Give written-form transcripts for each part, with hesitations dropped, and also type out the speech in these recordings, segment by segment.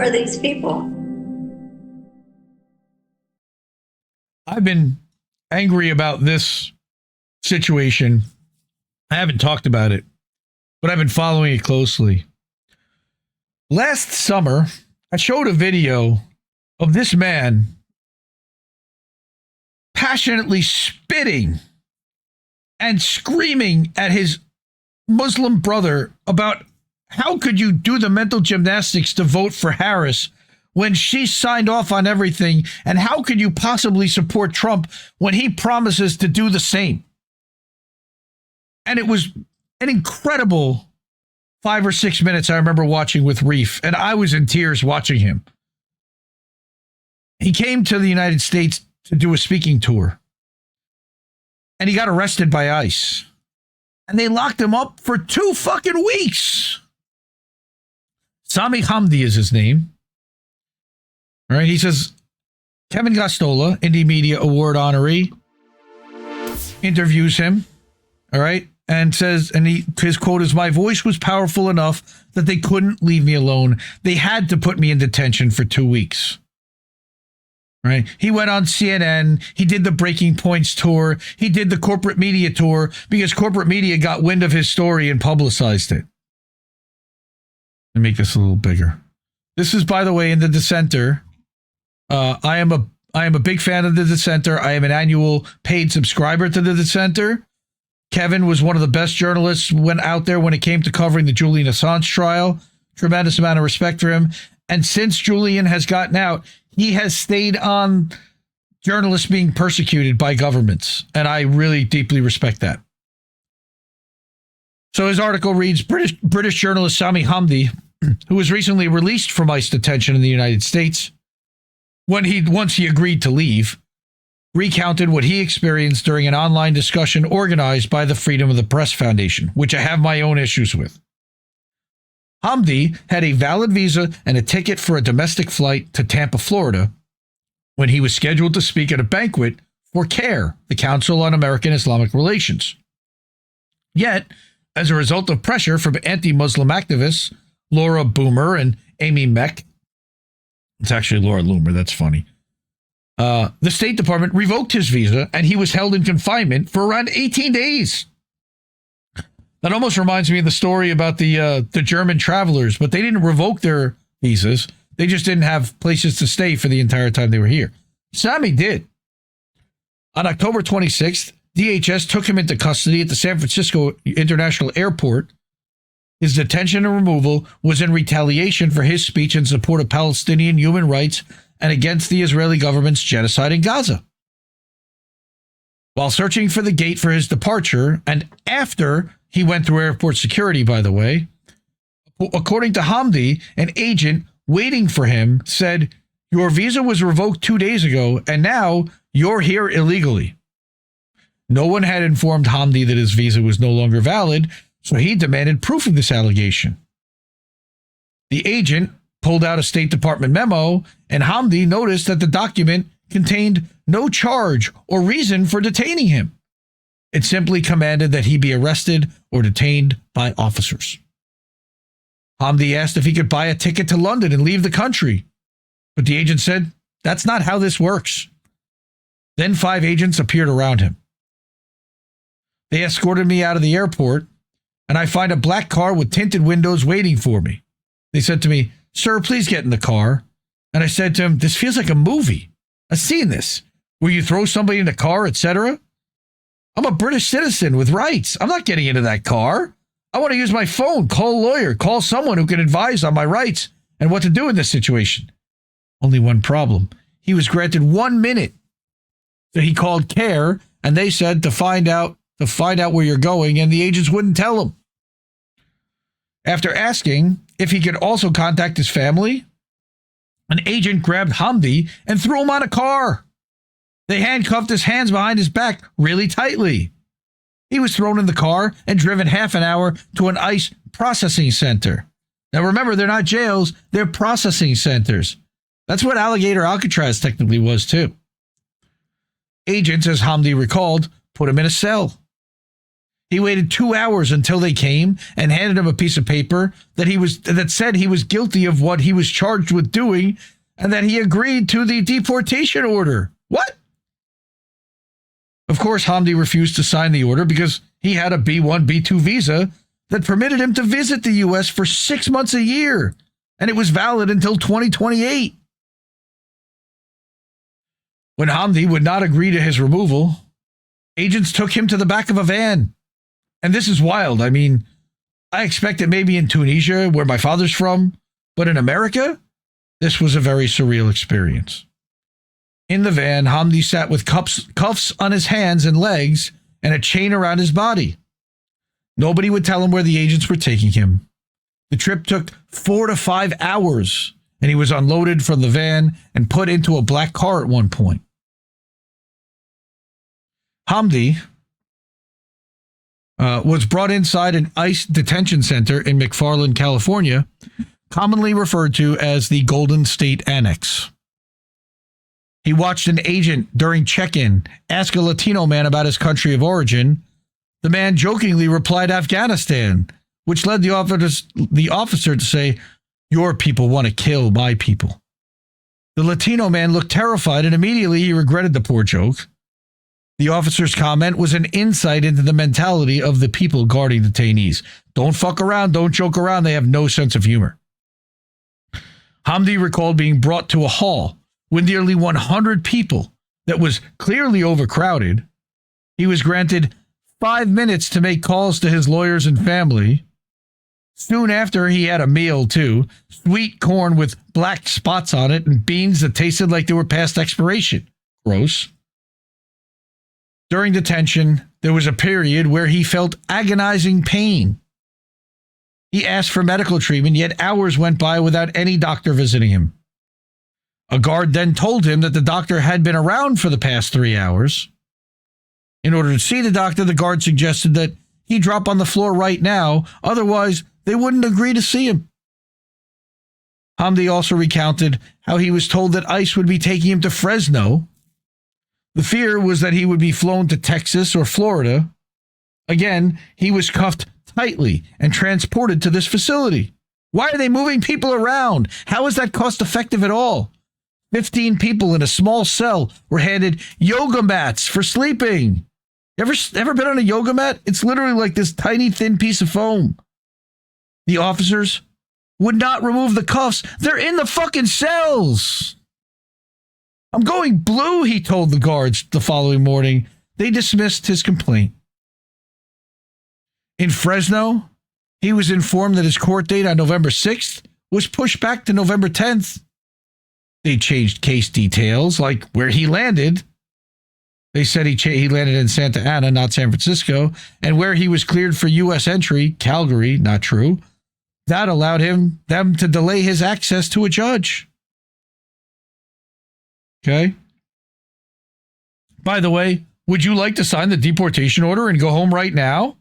are these people? I've been angry about this situation. I haven't talked about it, but I've been following it closely. Last summer, I showed a video of this man passionately spitting and screaming at his Muslim brother about how could you do the mental gymnastics to vote for Harris when she signed off on everything, and how could you possibly support Trump when he promises to do the same? And it was an incredible 5 or 6 minutes I remember watching with Reef, and I was in tears watching him. He came to the United States to do a speaking tour, and he got arrested by ICE, and they locked him up for 2 fucking weeks. Sami Hamdi is his name. All right, he says, Kevin Gosztola, Indie Media Award honoree, interviews him, all right, and says, and his quote is, "My voice was powerful enough that they couldn't leave me alone. They had to put me in detention for 2 weeks." Right? He went on CNN. He did the Breaking Points tour. He did the corporate media tour because corporate media got wind of his story and publicized it. Let me make this a little bigger. This is, by the way, in The Dissenter. I am a big fan of The Dissenter. I am an annual paid subscriber to The Dissenter. Kevin was one of the best journalists went out there when it came to covering the Julian Assange trial. Tremendous amount of respect for him. And since Julian has gotten out, he has stayed on journalists being persecuted by governments. And I really deeply respect that. So his article reads, British journalist Sami Hamdi, who was recently released from ICE detention in the United States, once he agreed to leave, recounted what he experienced during an online discussion organized by the Freedom of the Press Foundation, which I have my own issues with. Hamdi had a valid visa and a ticket for a domestic flight to Tampa, Florida, when he was scheduled to speak at a banquet for CARE, the Council on American Islamic Relations. Yet, as a result of pressure from anti-Muslim activists, Laura Boomer and Amy Meck, it's actually Laura Loomer, that's funny, the State Department revoked his visa and he was held in confinement for around 18 days. That almost reminds me of the story about the German travelers, but they didn't revoke their visas. They just didn't have places to stay for the entire time they were here. Sami did. On October 26th, DHS took him into custody at the San Francisco International Airport. His detention and removal was in retaliation for his speech in support of Palestinian human rights and against the Israeli government's genocide in Gaza. While searching for the gate for his departure, and after he went through airport security, by the way, according to Hamdi, an agent waiting for him said, "Your visa was revoked 2 days ago, and now you're here illegally." No one had informed Hamdi that his visa was no longer valid, so he demanded proof of this allegation. The agent pulled out a State Department memo, and Hamdi noticed that the document contained no charge or reason for detaining him. It simply commanded that he be arrested or detained by officers. Hamdi asked if he could buy a ticket to London and leave the country, but the agent said, "That's not how this works." Then 5 agents appeared around him. They escorted me out of the airport, and I find a black car with tinted windows waiting for me. They said to me, "Sir, please get in the car." And I said to him, "This feels like a movie. I've seen this, where you throw somebody in the car, etc. I'm a British citizen with rights. I'm not getting into that car. I want to use my phone, call a lawyer, call someone who can advise on my rights and what to do in this situation." Only one problem. He was granted 1 minute. So he called CARE, and they said to find out where you're going, and the agents wouldn't tell him. After asking if he could also contact his family, an agent grabbed Hamdi and threw him on a car. They handcuffed his hands behind his back really tightly. He was thrown in the car and driven half an hour to an ICE processing center. Now remember, they're not jails, they're processing centers. That's what Alligator Alcatraz technically was too. Agents, as Hamdi recalled, put him in a cell. He waited 2 hours until they came and handed him a piece of paper that said he was guilty of what he was charged with doing and that he agreed to the deportation order. What? Of course, Hamdi refused to sign the order because he had a B1, B2 visa that permitted him to visit the U.S. for 6 months a year, and it was valid until 2028. When Hamdi would not agree to his removal, agents took him to the back of a van. And this is wild. I mean, I expect it maybe in Tunisia, where my father's from, but in America, this was a very surreal experience. In the van, Hamdi sat with cuffs on his hands and legs and a chain around his body. Nobody would tell him where the agents were taking him. The trip took 4 to 5 hours, and he was unloaded from the van and put into a black car at one point. Hamdi was brought inside an ICE detention center in McFarland, California, commonly referred to as the Golden State Annex. He watched an agent during check-in ask a Latino man about his country of origin. The man jokingly replied Afghanistan, which led the officer to say, "Your people want to kill my people." The Latino man looked terrified and immediately he regretted the poor joke. The officer's comment was an insight into the mentality of the people guarding detainees. Don't fuck around, don't joke around, they have no sense of humor. Hamdi recalled being brought to a hall with nearly 100 people that was clearly overcrowded. He was granted 5 minutes to make calls to his lawyers and family. Soon after, he had a meal too, sweet corn with black spots on it and beans that tasted like they were past expiration. Gross. During detention, there was a period where he felt agonizing pain. He asked for medical treatment, yet hours went by without any doctor visiting him. A guard then told him that the doctor had been around for the past 3 hours. In order to see the doctor, the guard suggested that he drop on the floor right now, otherwise they wouldn't agree to see him. Hamdi also recounted how he was told that ICE would be taking him to Fresno. The fear was that he would be flown to Texas or Florida. Again, he was cuffed tightly and transported to this facility. Why are they moving people around? How is that cost effective at all? 15 people in a small cell were handed yoga mats for sleeping. Ever been on a yoga mat? It's literally like this tiny thin piece of foam. The officers would not remove the cuffs. They're in the fucking cells. I'm going blue, he told the guards the following morning. They dismissed his complaint. In Fresno, he was informed that his court date on November 6th was pushed back to November 10th. They changed case details, like where he landed. They said he landed in Santa Ana, not San Francisco, and where he was cleared for U.S. entry, Calgary, not true. That allowed them to delay his access to a judge. Okay. By the way, would you like to sign the deportation order and go home right now?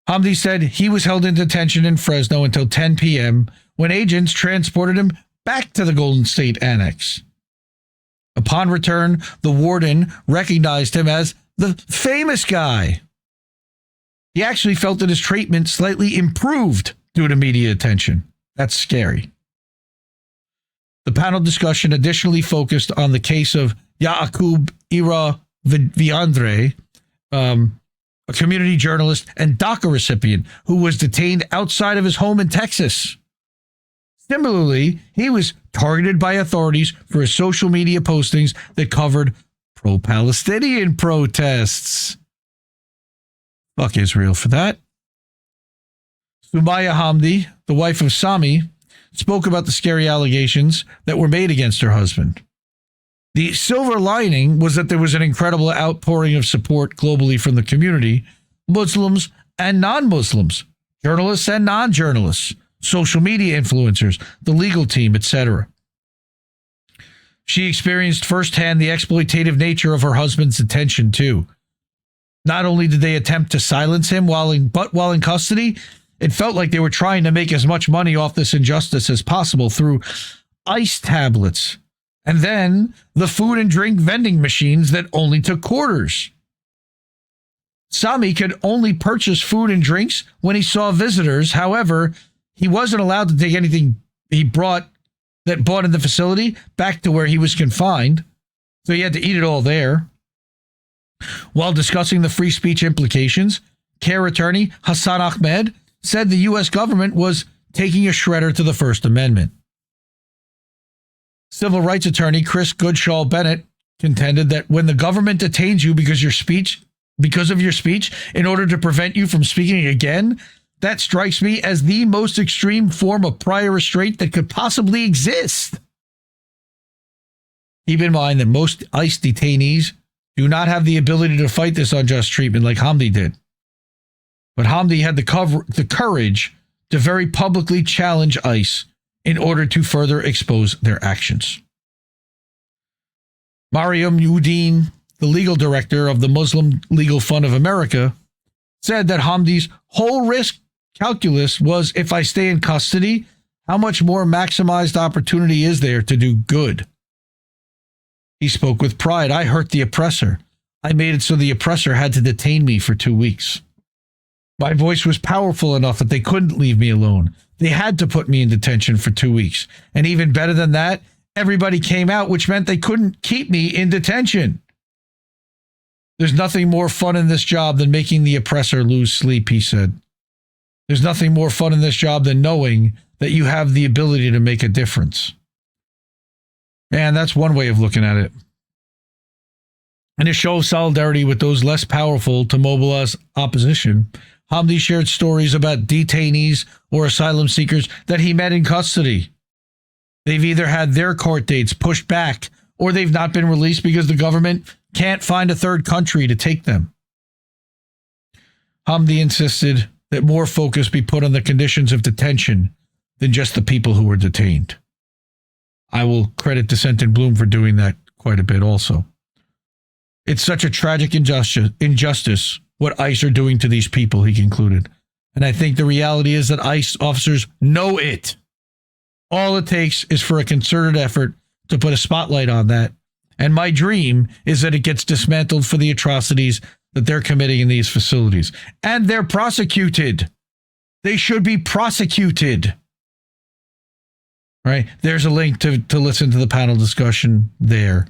Hamdi said he was held in detention in Fresno until 10 p.m. when agents transported him back to the Golden State Annex. Upon return, the warden recognized him as the famous guy. He actually felt that his treatment slightly improved due to media attention. That's scary. The panel discussion additionally focused on the case of Yaakub Ira Viandre, a community journalist and DACA recipient who was detained outside of his home in Texas. Similarly, he was targeted by authorities for his social media postings that covered pro-Palestinian protests. Fuck Israel for that. Sumaya Hamdi, the wife of Sami, spoke about the scary allegations that were made against her husband. The silver lining was that there was an incredible outpouring of support globally from the community, Muslims and non-Muslims, journalists and non-journalists, social media influencers, the legal team, etc. She experienced firsthand the exploitative nature of her husband's detention too. Not only did they attempt to silence him while in custody, it felt like they were trying to make as much money off this injustice as possible through ICE tablets, and then the food and drink vending machines that only took quarters. Sami could only purchase food and drinks when he saw visitors. However, he wasn't allowed to take anything he bought in the facility back to where he was confined. So he had to eat it all there. While discussing the free speech implications, CARE attorney Hassan Ahmed said the U.S. government was taking a shredder to the First Amendment. Civil rights attorney Chris Goodshall Bennett contended that when the government detains you because of your speech in order to prevent you from speaking again, that strikes me as the most extreme form of prior restraint that could possibly exist. Keep in mind that most ICE detainees do not have the ability to fight this unjust treatment like Hamdi did. But Hamdi had the courage to very publicly challenge ICE in order to further expose their actions. Mariam Udine, the legal director of the Muslim Legal Fund of America, said that Hamdi's whole risk calculus was, if I stay in custody, how much more maximized opportunity is there to do good? He spoke with pride. I hurt the oppressor. I made it so the oppressor had to detain me for 2 weeks. My voice was powerful enough that they couldn't leave me alone. They had to put me in detention for 2 weeks. And even better than that, everybody came out, which meant they couldn't keep me in detention. There's nothing more fun in this job than making the oppressor lose sleep, he said. There's nothing more fun in this job than knowing that you have the ability to make a difference. And that's one way of looking at it. In a show of solidarity with those less powerful to mobilize opposition, Hamdi shared stories about detainees or asylum seekers that he met in custody. They've either had their court dates pushed back or they've not been released because the government can't find a third country to take them. Hamdi insisted that more focus be put on the conditions of detention than just the people who were detained. I will credit Dissent in Bloom for doing that quite a bit also. It's such a tragic injustice what ICE are doing to these people, he concluded. And I think the reality is that ICE officers know it. All it takes is for a concerted effort to put a spotlight on that. And my dream is that it gets dismantled for the atrocities that they're committing in these facilities. And they're prosecuted. They should be prosecuted. Right? There's a link to listen to the panel discussion there.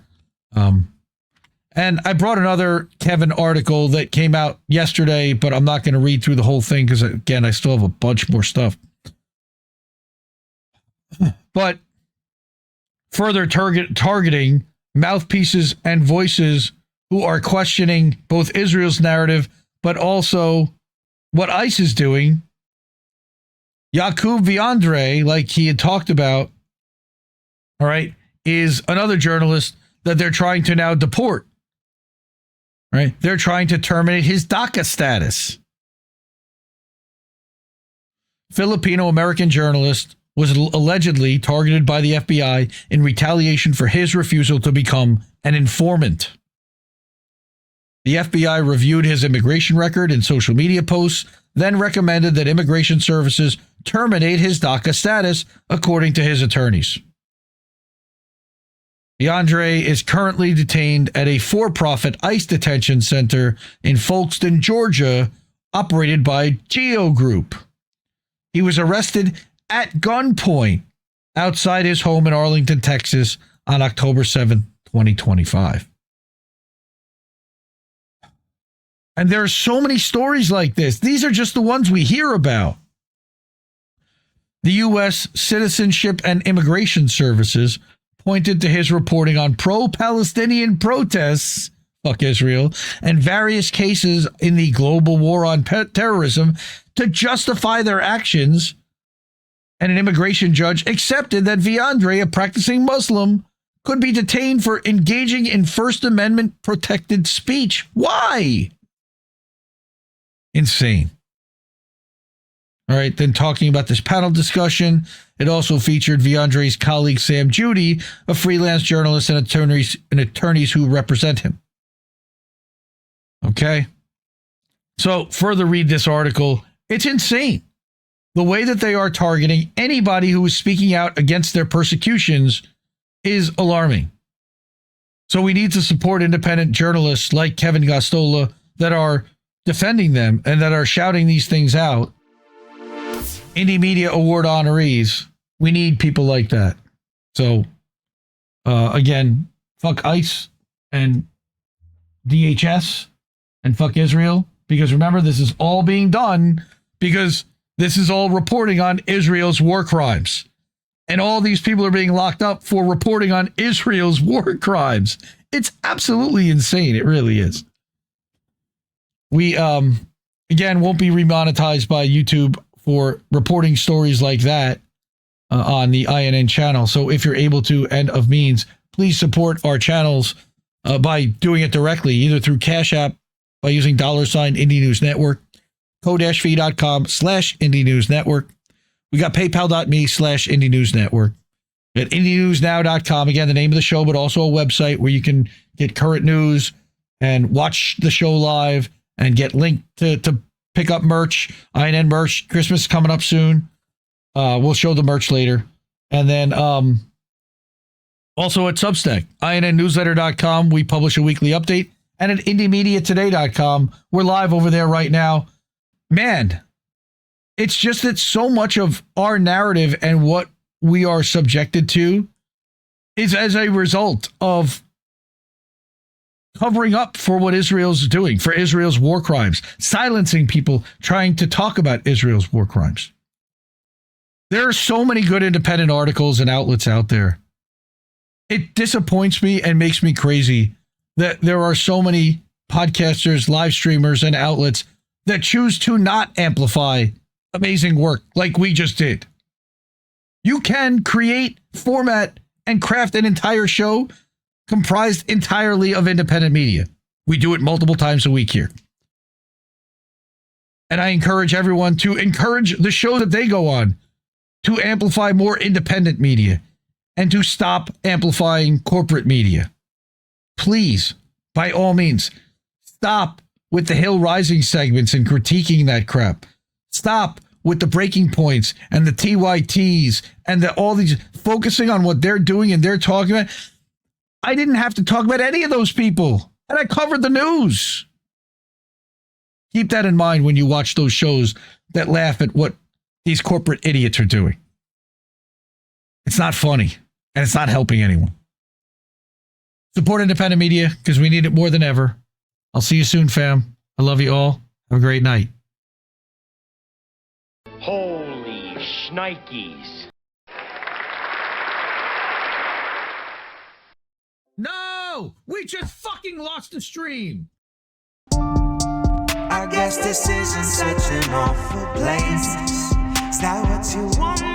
And I brought another Kevin article that came out yesterday, but I'm not going to read through the whole thing because, again, I still have a bunch more stuff. But further targeting mouthpieces and voices who are questioning both Israel's narrative, but also what ICE is doing. Yakub Viandre, like he had talked about, all right, is another journalist that they're trying to now deport. Right? They're trying to terminate his DACA status. Filipino American journalist was allegedly targeted by the FBI in retaliation for his refusal to become an informant. The FBI reviewed his immigration record and social media posts, then recommended that immigration services terminate his DACA status, according to his attorneys. DeAndre is currently detained at a for-profit ICE detention center in Folkston, Georgia, operated by Geo Group. He was arrested at gunpoint outside his home in Arlington, Texas on October 7th, 2025. And there are so many stories like this. These are just the ones we hear about. The U.S. Citizenship and Immigration Services pointed to his reporting on pro-Palestinian protests, fuck Israel, and various cases in the global war on terrorism to justify their actions. And an immigration judge accepted that Viandre, a practicing Muslim, could be detained for engaging in First Amendment protected speech. Why? Insane. All right, then talking about this panel discussion, it also featured Viandre's colleague Sam Judy, a freelance journalist and attorneys who represent him. Okay? So further read this article. It's insane. The way that they are targeting anybody who is speaking out against their persecutions is alarming. So we need to support independent journalists like Kevin Gosztola that are defending them and that are shouting these things out, Indie Media Award honorees, we need people like that. So, again, fuck ICE and DHS and fuck Israel, because remember, this is all being done because this is all reporting on Israel's war crimes. And all these people are being locked up for reporting on Israel's war crimes. It's absolutely insane. It really is. We, again, won't be remonetized by YouTube for reporting stories like that on the INN channel. So if you're able to and of means, please support our channels by doing it directly, either through Cash App, by using $sign Indie News Network, ko-fi.com/Indie News Network. We got paypal.me/Indie News Network. At IndieNewsNow.com, again, the name of the show, but also a website where you can get current news and watch the show live and get linked to pick up merch, INN merch. Christmas is coming up soon. We'll show the merch later. And then also at Substack, INNnewsletter.com, we publish a weekly update. And at IndieMediaToday.com, we're live over there right now. Man, it's just that so much of our narrative and what we are subjected to is as a result of covering up for what Israel's doing, for Israel's war crimes, silencing people trying to talk about Israel's war crimes. There are so many good independent articles and outlets out there. It disappoints me and makes me crazy that there are so many podcasters, live streamers, and outlets that choose to not amplify amazing work like we just did. You can create, format, and craft an entire show comprised entirely of independent media. We do it multiple times a week here. And I encourage everyone to encourage the show that they go on to amplify more independent media and to stop amplifying corporate media. Please, by all means, stop with the Hill Rising segments and critiquing that crap. Stop with the breaking points and the TYTs and all these, focusing on what they're doing and they're talking about. I didn't have to talk about any of those people, and I covered the news. Keep that in mind when you watch those shows that laugh at what these corporate idiots are doing. It's not funny, and it's not helping anyone. Support independent media because we need it more than ever. I'll see you soon, fam. I love you all. Have a great night. Holy shnikes. No! We just fucking lost the stream! I guess this isn't such an awful place. Is that what you want?